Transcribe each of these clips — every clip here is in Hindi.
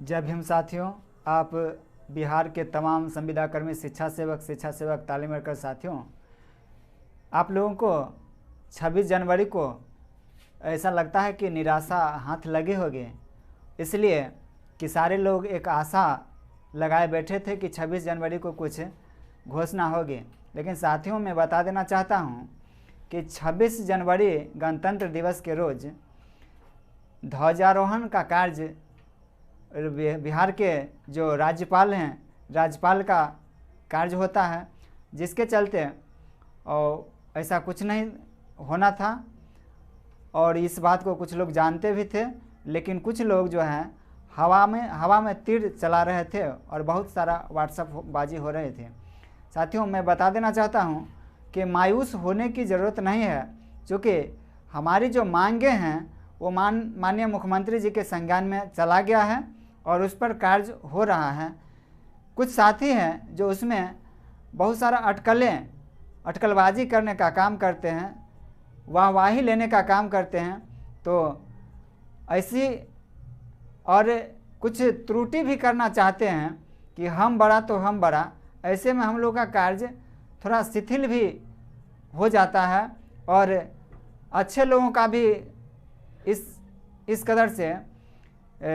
जय भीम साथियों, आप बिहार के तमाम संविदाकर्मी, शिक्षा सेवक, तालीम वर्कर साथियों, आप लोगों को 26 जनवरी को ऐसा लगता है कि निराशा हाथ लगे होंगे, इसलिए कि सारे लोग एक आशा लगाए बैठे थे कि 26 जनवरी को कुछ घोषणा होगी। लेकिन साथियों, मैं बता देना चाहता हूं कि 26 जनवरी गणतंत्र दिवस के रोज़ ध्वजारोहण का कार्य बिहार के जो राज्यपाल हैं, राज्यपाल का कार्य होता है, जिसके चलते और ऐसा कुछ नहीं होना था और इस बात को कुछ लोग जानते भी थे, लेकिन कुछ लोग जो हैं हवा में तीर चला रहे थे और बहुत सारा व्हाट्सएप बाजी हो रहे थे। साथियों, मैं बता देना चाहता हूं कि मायूस होने की ज़रूरत नहीं है, क्योंकि हमारी जो मांगे हैं वो माननीय मुख्यमंत्री जी के संज्ञान में चला गया है और उस पर कार्य हो रहा है। कुछ साथी हैं जो उसमें बहुत सारा अटकलबाजी करने का काम करते हैं, वाहवाही लेने का काम करते हैं, तो ऐसी और कुछ त्रुटि भी करना चाहते हैं कि हम बड़ा तो हम बड़ा। ऐसे में हम लोग का कार्य थोड़ा शिथिल भी हो जाता है और अच्छे लोगों का भी इस कदर से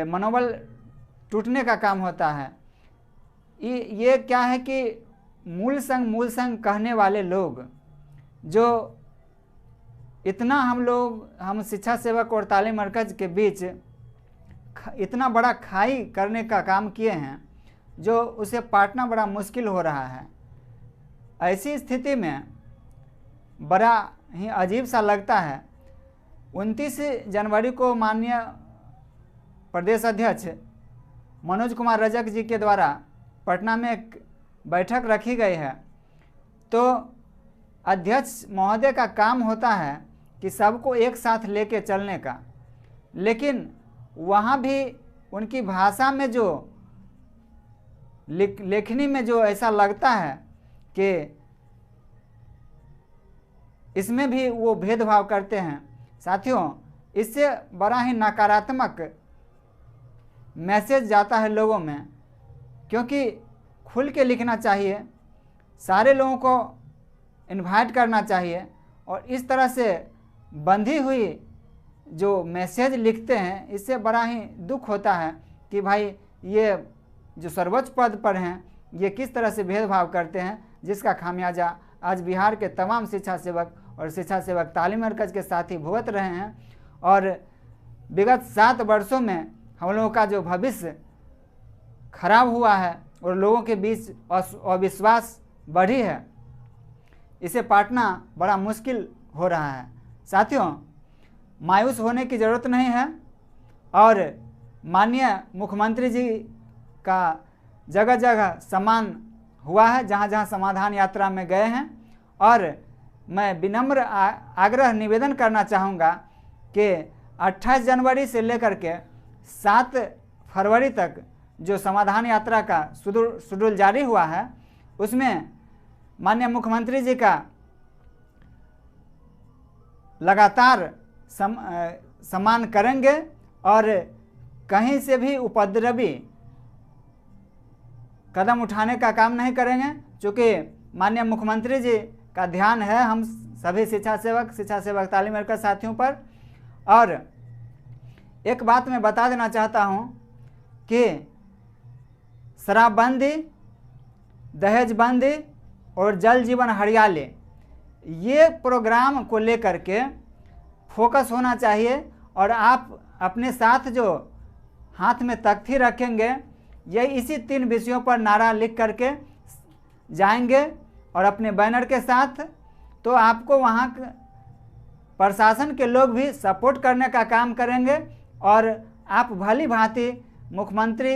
मनोबल टूटने का काम होता है। ये क्या है कि मूल संग कहने वाले लोग जो इतना हम शिक्षा सेवक और तालीम मरकज के बीच इतना बड़ा खाई करने का काम किए हैं, जो उसे पाटना बड़ा मुश्किल हो रहा है। ऐसी स्थिति में बड़ा ही अजीब सा लगता है। 29 जनवरी को माननीय प्रदेश अध्यक्ष मनोज कुमार रजक जी के द्वारा पटना में एक बैठक रखी गई है, तो अध्यक्ष महोदय का काम होता है कि सबको एक साथ लेके चलने का, लेकिन वहाँ भी उनकी भाषा में जो लेखनी में जो ऐसा लगता है कि इसमें भी वो भेदभाव करते हैं। साथियों, इससे बड़ा ही नकारात्मक मैसेज जाता है लोगों में, क्योंकि खुल के लिखना चाहिए, सारे लोगों को इनवाइट करना चाहिए और इस तरह से बंधी हुई जो मैसेज लिखते हैं, इससे बड़ा ही दुख होता है कि भाई ये जो सर्वोच्च पद पर हैं ये किस तरह से भेदभाव करते हैं, जिसका खामियाजा आज बिहार के तमाम शिक्षा सेवक और शिक्षा सेवक तालीम मरकज के साथी भुगत रहे हैं। और विगत 7 वर्षों में हम लोगों का जो भविष्य खराब हुआ है और लोगों के बीच अविश्वास बढ़ी है, इसे पाटना बड़ा मुश्किल हो रहा है। साथियों, मायूस होने की ज़रूरत नहीं है और माननीय मुख्यमंत्री जी का जगह जगह सम्मान हुआ है, जहाँ जहाँ समाधान यात्रा में गए हैं। और मैं विनम्र आग्रह निवेदन करना चाहूँगा कि 28 जनवरी से लेकर के 7 फरवरी तक जो समाधान यात्रा का शेड्यूल जारी हुआ है, उसमें माननीय मुख्यमंत्री जी का लगातार सम्मान करेंगे और कहीं से भी उपद्रवी कदम उठाने का काम नहीं करेंगे, क्योंकि माननीय मुख्यमंत्री जी का ध्यान है हम सभी शिक्षा सेवक तालीम वर्कर साथियों पर। और एक बात मैं बता देना चाहता हूं कि शराबबंदी, दहेजबंदी और जल जीवन हरियाली, ये प्रोग्राम को लेकर के फोकस होना चाहिए और आप अपने साथ जो हाथ में तख्ती रखेंगे, ये इसी 3 विषयों पर नारा लिख करके जाएंगे और अपने बैनर के साथ, तो आपको वहाँ प्रशासन के लोग भी सपोर्ट करने का काम करेंगे और आप भली भांति मुख्यमंत्री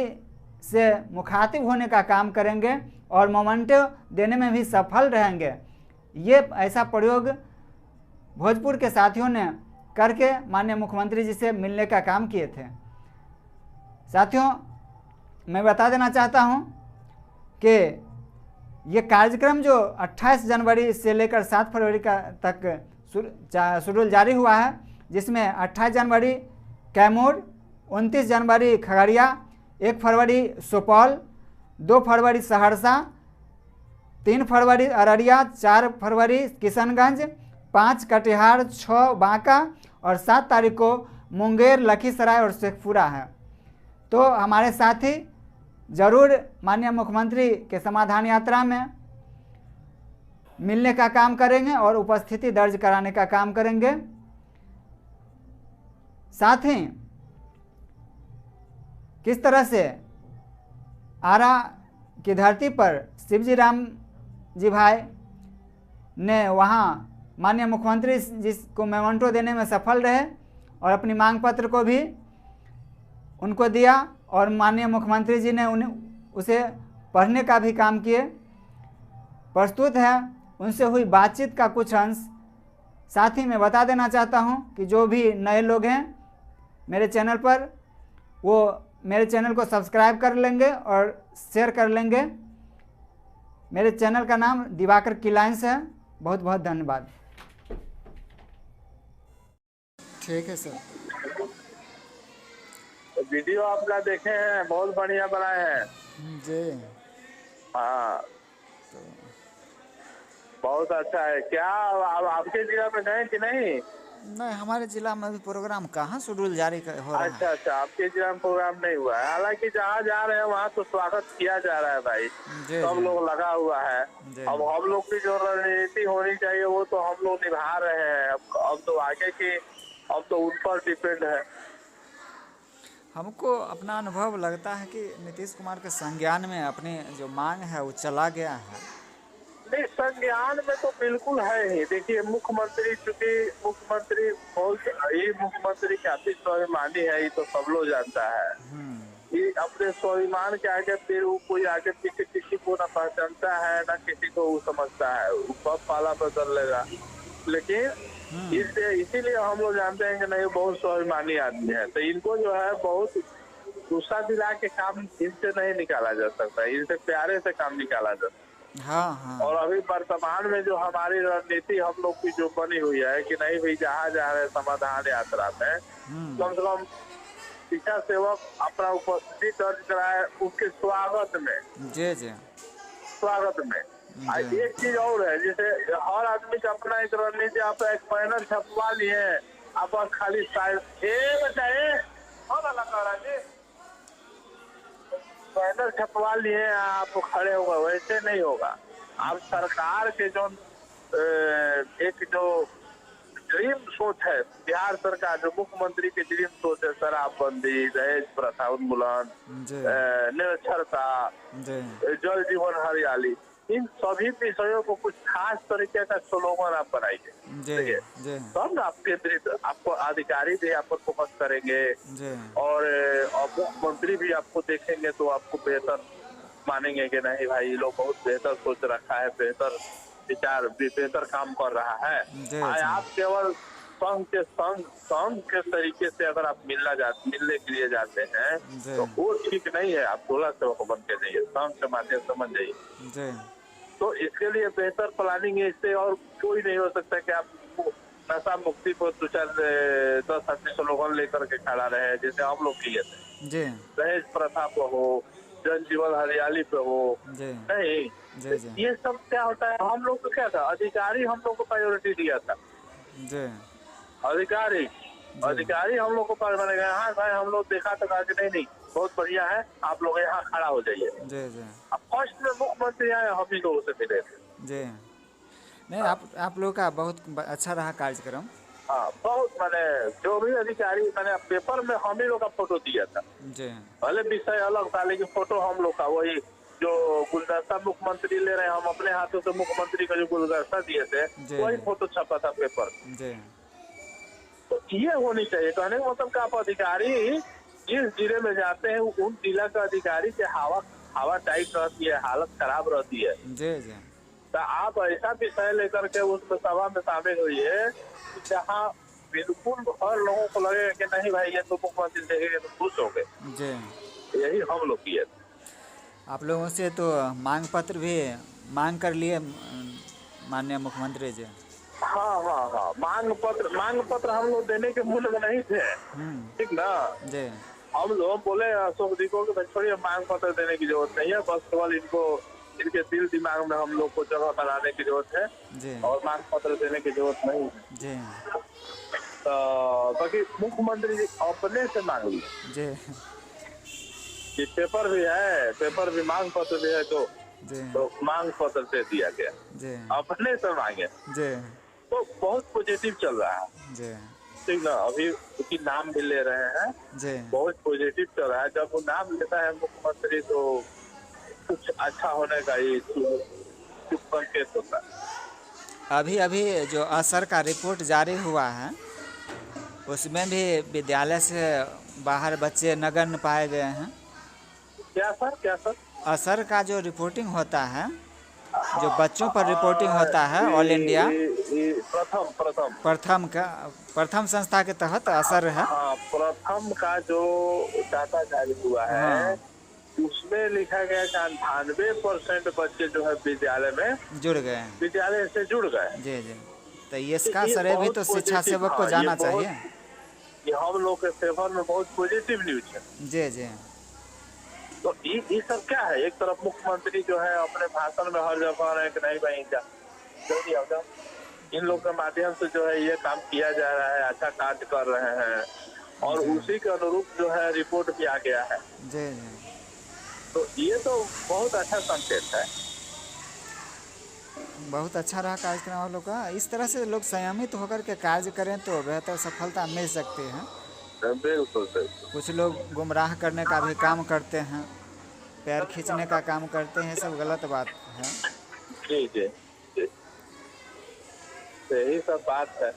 से मुखातिब होने का काम करेंगे और मोमेंटो देने में भी सफल रहेंगे। ये ऐसा प्रयोग भोजपुर के साथियों ने करके माननीय मुख्यमंत्री जी से मिलने का काम किए थे। साथियों, मैं बता देना चाहता हूं कि ये कार्यक्रम जो 28 जनवरी से लेकर 7 फरवरी तक शेड्यूल जारी हुआ है, जिसमें 28 जनवरी कैमूर, 29 जनवरी खगड़िया, 1 फरवरी सुपौल, 2 फरवरी सहरसा, 3 फरवरी अररिया, 4 फरवरी किशनगंज, 5 कटिहार, 6 बांका और 7 तारीख को मुंगेर, लखीसराय और शेखपुरा है। तो हमारे साथी जरूर माननीय मुख्यमंत्री के समाधान यात्रा में मिलने का काम करेंगे और उपस्थिति दर्ज कराने का काम करेंगे। साथ ही किस तरह से आरा की धरती पर शिवजी राम जी भाई ने वहाँ माननीय मुख्यमंत्री जी को मेमेंटो देने में सफल रहे और अपनी मांग पत्र को भी उनको दिया और माननीय मुख्यमंत्री जी ने उसे पढ़ने का भी काम किए। प्रस्तुत है उनसे हुई बातचीत का कुछ अंश। साथ ही मैं बता देना चाहता हूं कि जो भी नए लोग हैं मेरे चैनल पर, वो मेरे चैनल को सब्सक्राइब कर लेंगे और शेयर कर लेंगे। मेरे चैनल का नाम दिवाकर किलाइंस है। बहुत बहुत धन्यवाद। ठीक है सर। वीडियो आपका देखे हैं, बहुत बढ़िया बनाए हैं जी। हाँ, बहुत अच्छा है। क्या आपके जिला में गए कि नहीं? नहीं, हमारे जिला में अभी प्रोग्राम कहाँ शेड्यूल जारी हो रहा है। अच्छा, आपके जिला में प्रोग्राम नहीं हुआ है। हालांकि जहाँ जा रहे हैं वहाँ तो स्वागत किया जा रहा है भाई, सब लोग लगा हुआ है। अब हम लोग की जो रणनीति होनी चाहिए वो तो हम लोग निभा रहे हैं। अब तो आगे की अब तो उन पर डिपेंड है। हमको अपना अनुभव लगता है कि नीतीश कुमार के संज्ञान में अपनी जो मांग है वो चला गया है। नहीं, संज्ञान में तो बिल्कुल है ही। देखिए, मुख्यमंत्री चूंकि मुख्यमंत्री बहुत ये मुख्यमंत्री काफी स्वाभिमानी है, ये तो सब लोग जानता है। ये अपने स्वाभिमान के आगे फिर वो कोई आगे पीछे किसी को न पहचानता है न किसी को वो समझता है। वो सब पाला बदल लेगा। लेकिन इसीलिए हम लोग जानते हैं कि नहीं, बहुत स्वाभिमानी आदमी है। तो इनको जो है बहुत गुस्सा दिला के काम इनसे नहीं निकाला जा सकता, इनसे प्यारे से काम निकाला जा सकता। हाँ। और अभी वर्तमान में जो हमारी रणनीति हम लोग की जो बनी हुई है कि नहीं भाई, जहाँ जा रहे समाधान यात्रा में कम से कम शिक्षा सेवक अपना उपस्थिति दर्ज कराए उसके स्वागत में। जी। स्वागत में एक चीज और है, जैसे हर आदमी का अपना एक रणनीति। आप एक बैनर छपवा लिए, आप खाली बैनर छपवा लिए, आप खड़े होगा, वैसे नहीं होगा। आप सरकार के जो एक जो ड्रीम सोच है, बिहार सरकार जो मुख्यमंत्री की ड्रीम सोच है, शराबबंदी, दहेज प्रथा उन्मूलन, निरक्षरता, जल जीवन हरियाली, इन सभी विषयों को कुछ खास तरीके का स्लोगन आप बनाइए। तब ना आपको अधिकारी भी आप पर फोकस करेंगे और मुख्यमंत्री भी आपको देखेंगे तो आपको बेहतर मानेंगे कि नहीं भाई, ये लोग बहुत बेहतर सोच रखा है, बेहतर विचार, बेहतर काम कर रहा है। आप केवल संघ के तरीके से अगर आप मिलने के लिए जाते हैं तो वो ठीक नहीं है। आप 16 सेवक बन के जाइए, संघ के माध्यम से बन जाइए। तो इसके लिए बेहतर प्लानिंग है, इससे और कोई नहीं हो सकता कि आप नशा मुक्ति को 10 आदमी स्लोगन लेकर के खड़ा रहे जैसे हम लोग किए थे। दहेज प्रथा पे हो, जन जीवन हरियाली पे हो, नहीं ये सब क्या होता है। हम लोग को क्या था, अधिकारी हम लोग को प्रायोरिटी दिया था। अधिकारी हम लोग को मैंने कहा हाँ भाई, हम लोग देखा तो कहा कि नहीं बहुत बढ़िया है, आप लोग यहाँ खड़ा हो जाइए। अब फर्स्ट में मुख्यमंत्री आए, हम ही लोगों से मिले थे। नहीं, आप लोग का बहुत अच्छा रहा कार्यक्रम। हाँ, बहुत मैंने जो भी अधिकारी, मैंने पेपर में हम ही लोग का फोटो दिया था। भले विषय अलग था लेकिन फोटो हम लोग का, वही जो गुलदस्ता मुख्यमंत्री ले रहे हैं, हम अपने हाथों से मुख्यमंत्री का जो गुलदस्ता दिए थे वही फोटो छपा था पेपर। तो ये होनी चाहिए। कहने का मतलब का आप अधिकारी जिस जिले में जाते हैं उन जिला का अधिकारी के हवा टाइट रहती है, हालत खराब रहती है। तो आप ऐसा विषय लेकर के उसमें सभा में शामिल हुई जहाँ बिल्कुल हर लोगों को लगे कि नहीं भाई ये तो मुख्यमंत्री देखेंगे तो खुश हो गए। यही हम लोग किए। आप लोगों से तो मांग पत्र भी मांग कर लिए माननीय मुख्यमंत्री जी। हाँ, मांग पत्र हम लोग देने के मूड में नहीं थे, ठीक ना। हम लोग बोले अशोक जी को कि भाई छोड़िए, मांग पत्र देने की जरूरत नहीं है, बस केवल इनको इनके दिल दिमाग में हम लोग को जगह बनाने की जरूरत है जी और मांग पत्र देने की जरूरत नहीं है। जी तो बाकी मुख्यमंत्री जी अपने से मांग लिए जी कि पेपर भी है, पेपर भी मांग पत्र भी है, जी तो मांग पत्र दे दिया गया, जी अपने से मांगे। जी तो बहुत पॉजिटिव चल रहा है, जी ठीक ना। अभी क्योंकि नाम भी ले रहे हैं, जी बहुत पॉजिटिव चल रहा है। जब वो नाम लेता है मुख्यमंत्री तो कुछ अच्छा होने का ही शुभ संकेत होता है। अभी अभी जो असर का रिपोर्ट जारी हुआ है उसमें भी विद्यालय से बाहर बच्चे नगण्य पाए गए हैं। क्या सर, क्या सर? असर का जो रिपोर्टिंग होता है, जो हाँ, बच्चों पर रिपोर्टिंग होता है, ऑल इंडिया प्रथम प्रथम प्रथम संस्था के तहत असर है। हाँ, प्रथम का जो डाटा जारी हुआ है हाँ, उसमें लिखा गया कि 98% बच्चे जो है विद्यालय में जुड़ गए हैं। विद्यालय से जुड़ गए। जी जी, तो इसका ये श्रेय भी बहुत तो शिक्षा पॉजिटिव, सेवक को हाँ, जाना चाहिए। ये हम लोग के फेवर में बहुत पॉजिटिव न्यूज है। जी जी तो ये सब क्या है, एक तरफ मुख्यमंत्री जो है अपने भाषण में हर जगह कह रहे हैं कि नहीं भाई जल्दी आ जाओ, इन लोग के माध्यम से जो है ये काम किया जा रहा है, अच्छा कार्य कर रहे हैं और उसी के अनुरूप जो है रिपोर्ट भी आ गया है। जी जी, तो ये तो बहुत अच्छा संकेत है। बहुत अच्छा रहा कार्यक्रम आप लोग का। इस तरह से लोग संयमित होकर के कार्य करें तो बेहतर सफलता मिल सकती है। बिल्कुल बिल्कुल। कुछ लोग गुमराह करने का भी काम करते हैं, पैर खींचने का काम करते हैं, सब गलत बात है। जी जी जी, यही सब बात है।